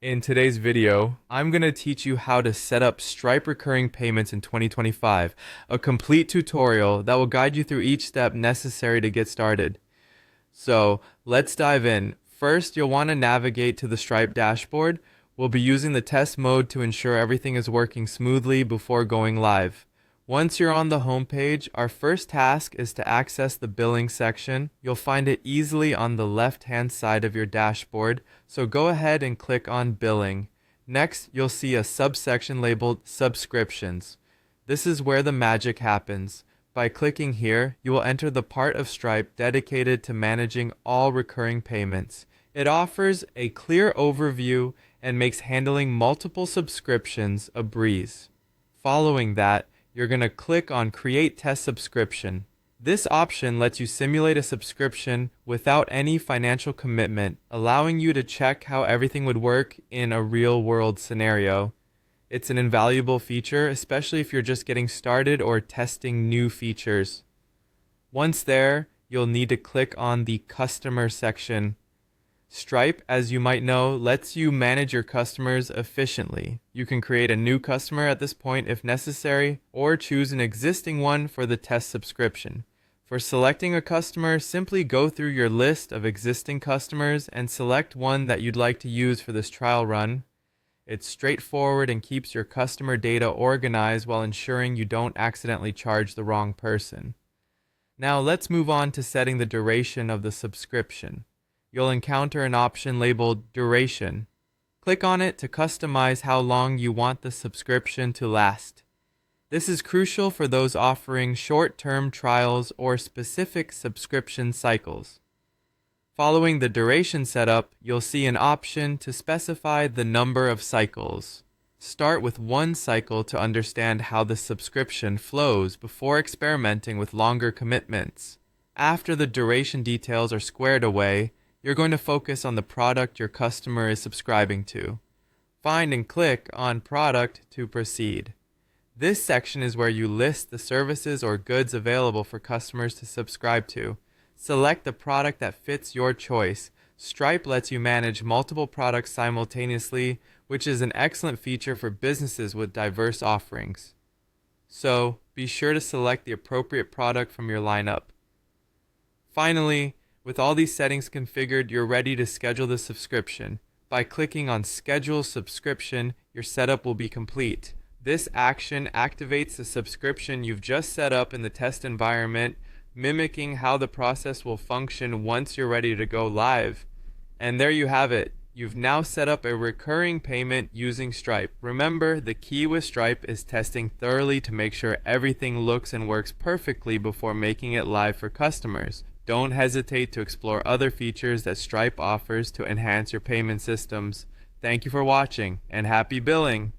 In today's video, I'm going to teach you how to set up Stripe recurring payments in 2025, a complete tutorial that will guide you through each step necessary to get started. So let's dive in. First, you'll want to navigate to the Stripe dashboard. We'll be using the test mode to ensure everything is working smoothly before going live. Once you're on the home page, our first task is to access the billing section. You'll find it easily on the left-hand side of your dashboard, so go ahead and click on Billing. Next, you'll see a subsection labeled Subscriptions. This is where the magic happens. By clicking here, you will enter the part of Stripe dedicated to managing all recurring payments. It offers a clear overview and makes handling multiple subscriptions a breeze. Following that, you're going to click on Create Test Subscription. This option lets you simulate a subscription without any financial commitment, allowing you to check how everything would work in a real-world scenario. It's an invaluable feature, especially if you're just getting started or testing new features. Once there, you'll need to click on the Customer section. Stripe, as you might know, lets you manage your customers efficiently. You can create a new customer at this point if necessary, or choose an existing one for the test subscription. For selecting a customer, simply go through your list of existing customers and select one that you'd like to use for this trial run. It's straightforward and keeps your customer data organized while ensuring you don't accidentally charge the wrong person. Now let's move on to setting the duration of the subscription. You'll encounter an option labeled Duration. Click on it to customize how long you want the subscription to last. This is crucial for those offering short-term trials or specific subscription cycles. Following the duration setup, you'll see an option to specify the number of cycles. Start with one cycle to understand how the subscription flows before experimenting with longer commitments. After the duration details are squared away, you're going to focus on the product your customer is subscribing to. Find and click on Product to proceed. This section is where you list the services or goods available for customers to subscribe to. Select the product that fits your choice. Stripe lets you manage multiple products simultaneously, which is an excellent feature for businesses with diverse offerings. So, be sure to select the appropriate product from your lineup. Finally, with all these settings configured, you're ready to schedule the subscription. By clicking on Schedule Subscription, your setup will be complete. This action activates the subscription you've just set up in the test environment, mimicking how the process will function once you're ready to go live. And there you have it. You've now set up a recurring payment using Stripe. Remember, the key with Stripe is testing thoroughly to make sure everything looks and works perfectly before making it live for customers. Don't hesitate to explore other features that Stripe offers to enhance your payment systems. Thank you for watching, and happy billing!